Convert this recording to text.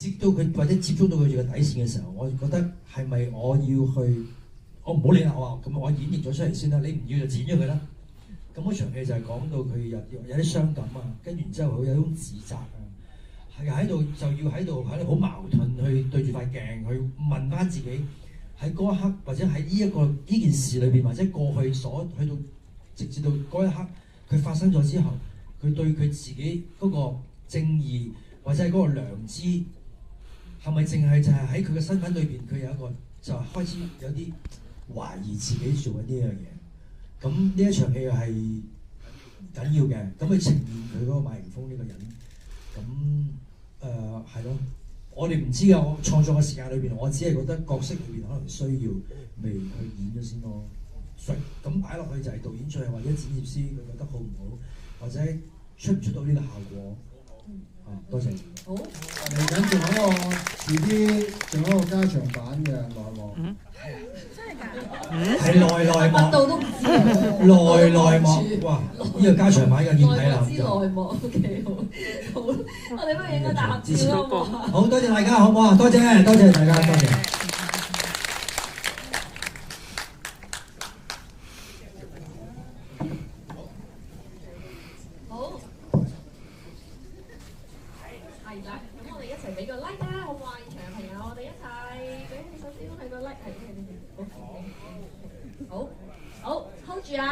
接到佢或者接觸到佢嘅底線嘅時候，我覺得係咪我要去？我唔好理啦，我話咁我演繹咗出嚟先啦，你唔要就剪咗佢啦。咁嗰場戲就係講到佢有啲傷感啊，跟住然之後佢有種自責啊，係喺度就要喺度好矛盾去對住塊鏡去問翻自己喺嗰一刻或者喺呢件事裏邊或者過去所去到直至到嗰一刻佢發生咗之後，佢對佢自己嗰個正義或者係嗰個良知係咪淨係就係喺佢嘅身份裏邊佢有一個就開始有啲懷疑自己做緊呢樣嘢？咁呢一場戲係緊要嘅，咁佢呈現佢嗰個馬迎風呢個人，咁係咯，我哋唔知啊，我創作嘅時間裏邊，我只係覺得角色裏邊可能需要未去演咗先咯。咁擺落去就係導演最後或者剪接師佢覺得好唔好，或者出唔出到呢個效果。多謝。好，嚟緊仲有一個遲啲，仲有一個加長版嘅內幕。真係㗎？係內幕。乜到都唔知。內幕，哇！呢個加長版嘅要睇啦。內幕，OK，好，我哋不如影個大合照咯。好多謝大家，好唔好啊？多謝大家，多謝。係啦，咁我哋一齊俾個 like 啦，好唔好啊？現場嘅朋友，我哋一齊俾首先係個 like，係好，好 hold 住啊！